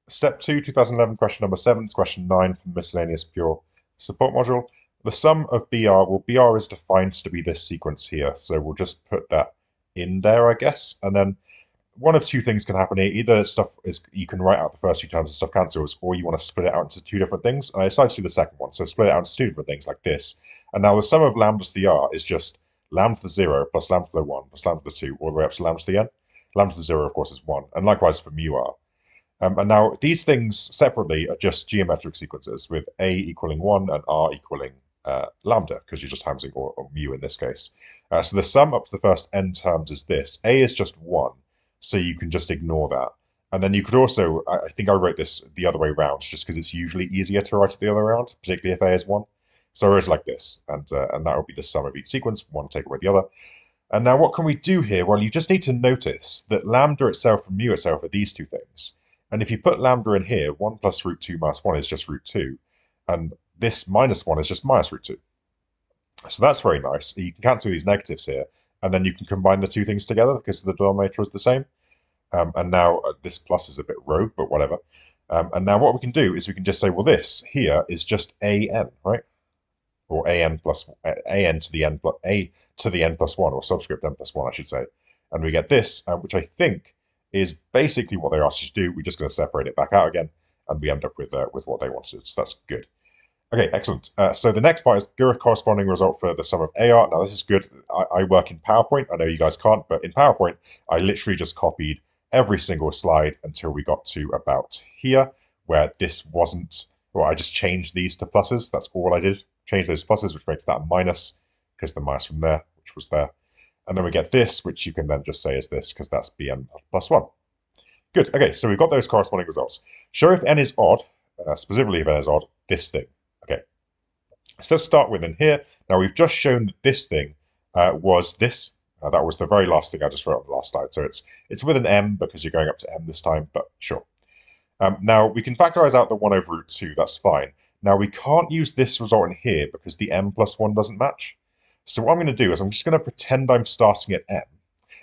Step 2, 2011, question number 7, it's question 9 from Miscellaneous Pure Support Module. The sum of BR, well, BR is defined to be this sequence here, so we'll just put that in there, I guess. And then one of two things can happen here. Either stuff is, you can write out the first few terms and stuff cancels, or you want to split it out into two different things. And I decided to do the second one, so split it out into two different things like this. And now the sum of lambda to the r is just lambda to the 0 plus lambda to the 1 plus lambda to the 2 all the way up to lambda to the n. Lambda to the 0, of course, is 1. And likewise for mu r. And now these things separately are just geometric sequences with a equaling 1 and r equaling lambda, because you're just timesing, or mu in this case. So the sum up to the first n terms is this. A is just 1, so you can just ignore that. And then you could also, I think I wrote this the other way around, just because it's usually easier to write it the other way around, particularly if A is 1. So I wrote it like this, and that would be the sum of each sequence, one take away the other. And now what can we do here? Well, you just need to notice that lambda itself and mu itself are these two things. And if you put lambda in here, 1 plus root 2 minus 1 is just root 2. And this minus 1 is just minus root 2. So that's very nice. You can cancel these negatives here, and then you can combine the two things together because the denominator is the same. And now this plus is a bit rogue, but whatever. And now what we can do is we can just say, well, this here is just an, right? Or an plus an to the n plus a to the n plus 1, or subscript n plus 1, I should say. And we get this, which I think is basically what they asked you to do. We're just going to separate it back out again, and we end up with what they wanted. So that's good. Okay, excellent. So the next part is give a corresponding result for the sum of AR. Now this is good. I work in PowerPoint. I know you guys can't, but in PowerPoint, I literally just copied every single slide until we got to about here, where this wasn't, well, I just changed these to pluses. That's all I did. Change those pluses, which makes that a minus, because the minus from there, which was there. And then we get this, which you can then just say is this, because that's bn plus 1. Good. Okay, so we've got those corresponding results. Show if n is odd, specifically if n is odd, this thing. Okay, so let's start with in here. Now we've just shown that this thing was this. That was the very last thing I just wrote on the last slide. So it's with an m because you're going up to m this time, but sure. Now we can factorize out the 1 over root 2. That's fine. Now we can't use this result in here because the m plus 1 doesn't match. So what I'm going to do is I'm just going to pretend I'm starting at m.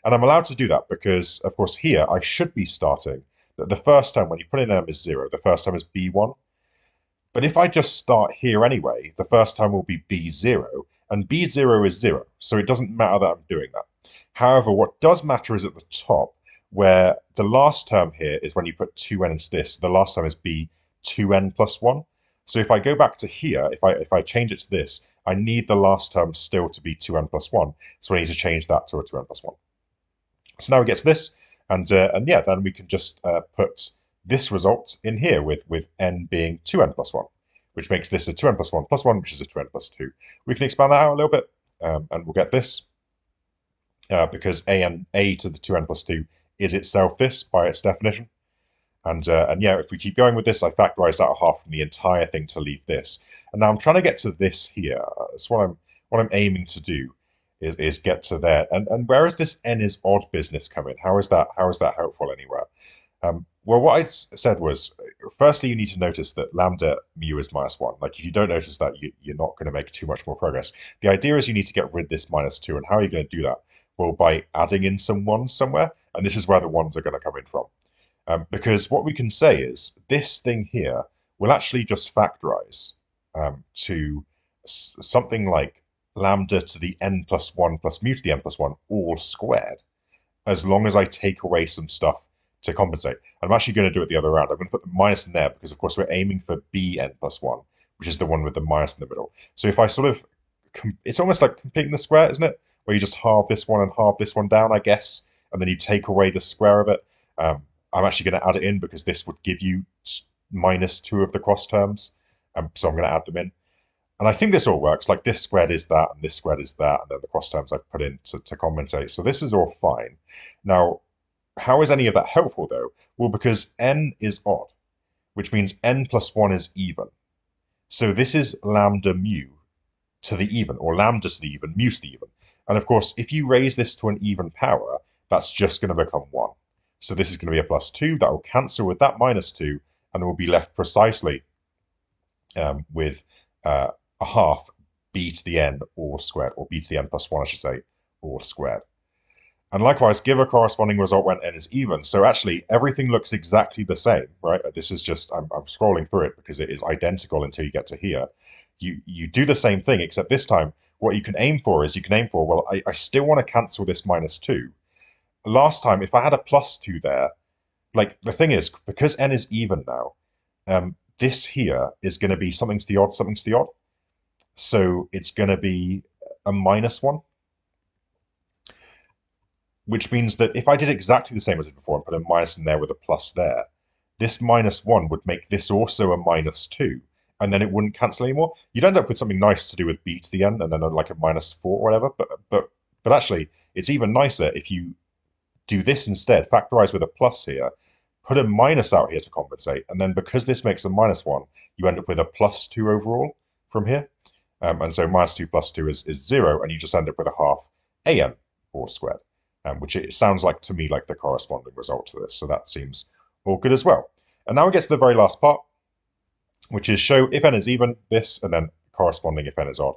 And I'm allowed to do that because, of course, here I should be starting that the first time when you put in m is 0, the first time is b1. But if I just start here anyway, the first time will be b0, and b0 is 0, so it doesn't matter that I'm doing that. However, what does matter is at the top, where the last term here is when you put 2n into this. The last term is b2n plus 1. So if I go back to here, if I change it to this, I need the last term still to be 2n plus 1. So I need to change that to a 2n plus 1. So now we get to this, and yeah, then we can just put this result in here with n being 2n plus 1, which makes this a 2n plus 1 plus 1, which is a 2n plus 2. We can expand that out a little bit, and we'll get this, because a to the 2n plus 2 is itself this by its definition. And yeah, if we keep going with this, I factorized out a half from the entire thing to leave this. And now I'm trying to get to this here. That's what I'm aiming to do is get to there. And where is this n is odd business come in? How is that helpful anywhere? Well, what I said was, firstly, you need to notice that lambda mu is minus 1. Like, if you don't notice that, you're not going to make too much more progress. The idea is you need to get rid of this minus 2. And how are you going to do that? Well, by adding in some 1s somewhere. And this is where the 1s are going to come in from. Because what we can say is this thing here will actually just factorize to something like lambda to the n plus 1 plus mu to the n plus 1 all squared, as long as I take away some stuff to compensate. I'm actually going to do it the other way around. I'm going to put the minus in there because, of course, we're aiming for bn plus 1, which is the one with the minus in the middle. So if I sort of, it's almost like completing the square, isn't it? Where you just halve this one and halve this one down, I guess, and then you take away the square of it. I'm actually going to add it in because this would give you minus 2 of the cross terms. So I'm going to add them in. And I think this all works. Like, this squared is that, and this squared is that, and then the cross terms I've put in to compensate. So this is all fine. Now, how is any of that helpful, though? Well, because n is odd, which means n plus 1 is even. So this is lambda mu to the even, or lambda to the even, mu to the even. And of course, if you raise this to an even power, that's just going to become 1. So this is going to be a plus 2. That will cancel with that minus 2, and we'll be left precisely with a half b to the n all squared, or b to the n plus 1, I should say, all squared. And likewise, give a corresponding result when n is even. So actually, everything looks exactly the same, right? This is just, I'm scrolling through it because it is identical until you get to here. You do the same thing, except this time, what you can aim for is, well, I still want to cancel this -2. Last time, if I had a +2 there, like the thing is, because n is even now, this here is going to be something to the odd, something to the odd. So it's going to be a -1, which means that if I did exactly the same as before and put a minus in there with a plus there, this -1 would make this also a -2, and then it wouldn't cancel anymore. You'd end up with something nice to do with b to the n, and then like a -4 or whatever. But actually, it's even nicer if you do this instead. Factorize with a plus here, put a minus out here to compensate, and then because this makes a -1, you end up with a +2 overall from here. And so -2 plus 2 is 0, and you just end up with a half an all squared, which it sounds like to me like the corresponding result to this. So that seems all good as well. And now we get to the very last part, which is show if n is even, this, and then corresponding if n is odd.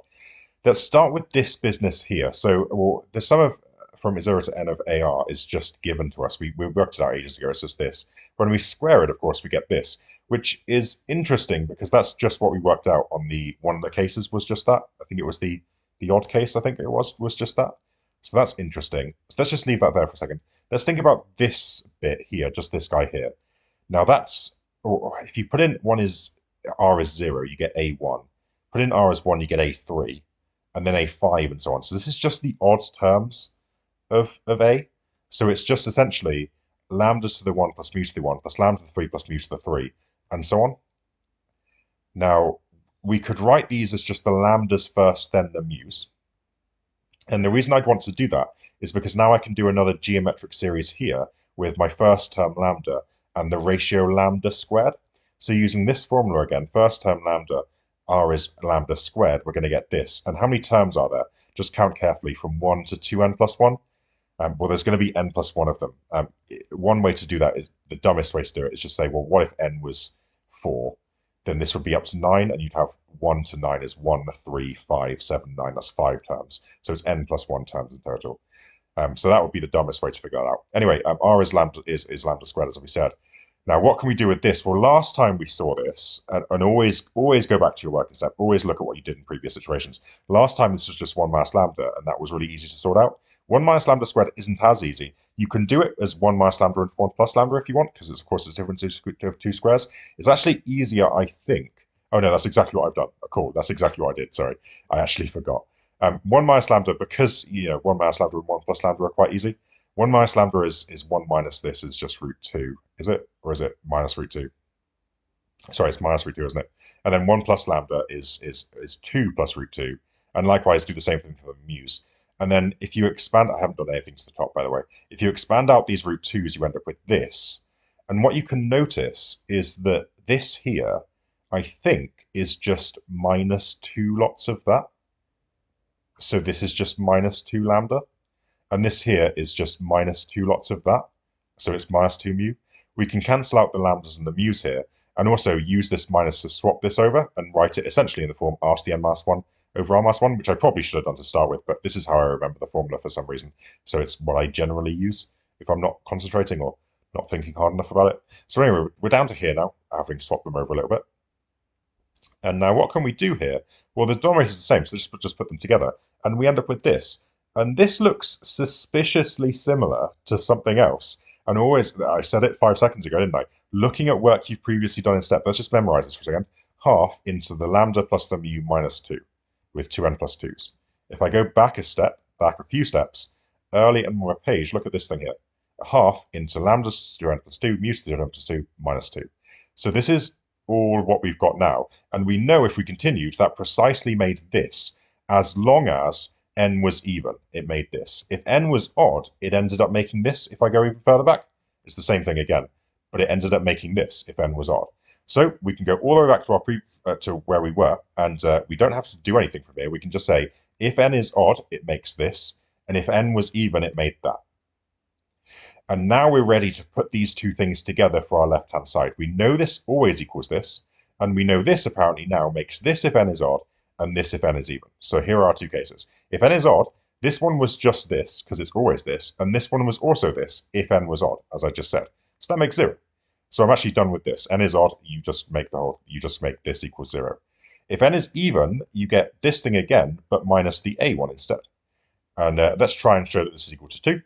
Let's start with this business here. So the sum of from 0 to n of AR is just given to us. We worked it out ages ago. It's just this. When we square it, of course, we get this, which is interesting because that's just what we worked out on the one of the cases was just that. I think it was the odd case. I think it was just that. So that's interesting. So let's just leave that there for a second. Let's think about this bit here, just this guy here. Now that's, or if you put in R is 0, you get A1. Put in R as 1, you get A3, and then A5 and so on. So this is just the odd terms of A. So it's just essentially lambda to the 1 plus mu to the 1 plus lambda to the 3 plus mu to the 3, and so on. Now, we could write these as just the lambdas first, then the mu's. And the reason I'd want to do that is because now I can do another geometric series here with my first term lambda and the ratio lambda squared. So using this formula again, first term lambda, r is lambda squared, we're going to get this. And how many terms are there? Just count carefully from 1 to 2n plus 1. Well, there's going to be n plus 1 of them. One way to do that is, the dumbest way to do it is just say, well, what if n was 4? Then this would be up to 9, and you'd have 1 to 9 is 1, 3, 5, 7, 9. That's 5 terms. So it's n plus 1 terms in total. So that would be the dumbest way to figure that out. Anyway, r is lambda squared, as we said. Now, what can we do with this? Well, last time we saw this, and always go back to your working step. Always look at what you did in previous situations. Last time, this was just 1 minus lambda, and that was really easy to sort out. 1 minus lambda squared isn't as easy. You can do it as 1 minus lambda and 1 plus lambda if you want, because it's, of course, it's different to two squares. It's actually easier, I think. Oh, no, that's exactly what I've done. Cool, that's exactly what I did. Sorry, I actually forgot. 1 minus lambda, because 1 minus lambda and 1 plus lambda are quite easy. 1 minus lambda is 1 minus this is just root 2. Is it? Or is it minus root 2? Sorry, it's minus root 2, isn't it? And then 1 plus lambda is 2 plus root 2. And likewise, do the same thing for the mu's. And then if you expand, I haven't done anything to the top, by the way. If you expand out these root 2's, you end up with this. And what you can notice is that this here, I think, is just minus 2 lots of that. So this is just minus 2 lambda. And this here is just minus 2 lots of that. So it's minus 2 mu. We can cancel out the lambdas and the mu's here, and also use this minus to swap this over and write it essentially in the form r to the n minus 1 over r minus 1, which I probably should have done to start with, but this is how I remember the formula for some reason. So it's what I generally use if I'm not concentrating or not thinking hard enough about it. So anyway, we're down to here now, having swapped them over a little bit. And now what can we do here? Well, the denominator is the same, so just put them together, and we end up with this. And this looks suspiciously similar to something else. And always, I said it 5 seconds ago, didn't I? Looking at work you've previously done in step, let's just memorize this for a second. Half into the lambda plus the mu minus 2 with 2n plus 2's. If I go back a few steps, early on my page, look at this thing here. A half into lambda to 2n plus 2, mu to the 2n plus 2 minus 2. So this is all what we've got now. And we know if we continued, that precisely made this, as long as n was even, it made this. If n was odd, it ended up making this. If I go even further back, it's the same thing again, but it ended up making this if n was odd. So we can go all the way back to our to where we were, and we don't have to do anything from here. We can just say if n is odd, it makes this, and if n was even, it made that. And now we're ready to put these two things together for our left-hand side. We know this always equals this, and we know this apparently now makes this if n is odd, and this if n is even. So here are our two cases. If n is odd, This one was just this, because it's always this, and this one was also this, if n was odd, as I just said. So that makes 0. So I'm actually done with this. N is odd, you just make this equals 0. If n is even, you get this thing again, but minus the a one instead. And let's try and show that this is equal to 2.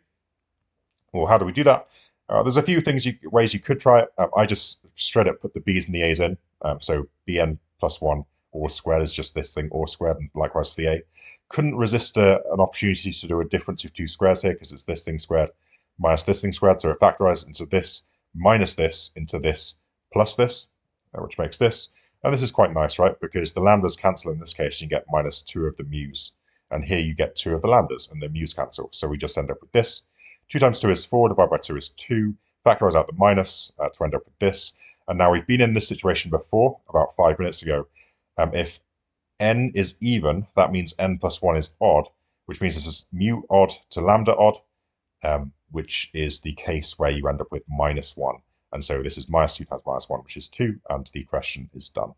Well, how do we do that? There's a few ways you could try it. I just straight up put the b's and the a's in. So bn plus 1 all squared is just this thing, all squared, and likewise for the a. Couldn't resist an opportunity to do a difference of two squares here, because it's this thing squared minus this thing squared. So it factorizes into this minus this into this plus this, which makes this. And this is quite nice, right? Because the lambdas cancel in this case, and you get minus 2 of the mu's. And here you get 2 of the lambdas, and the mu's cancel. So we just end up with this. 2 times 2 is 4, divided by 2 is 2. Factorize out the minus to end up with this. And now we've been in this situation before, about 5 minutes ago. If n is even, that means n plus 1 is odd, which means this is mu odd to lambda odd, which is the case where you end up with minus 1. And so this is minus 2 times minus 1, which is 2, and the question is done.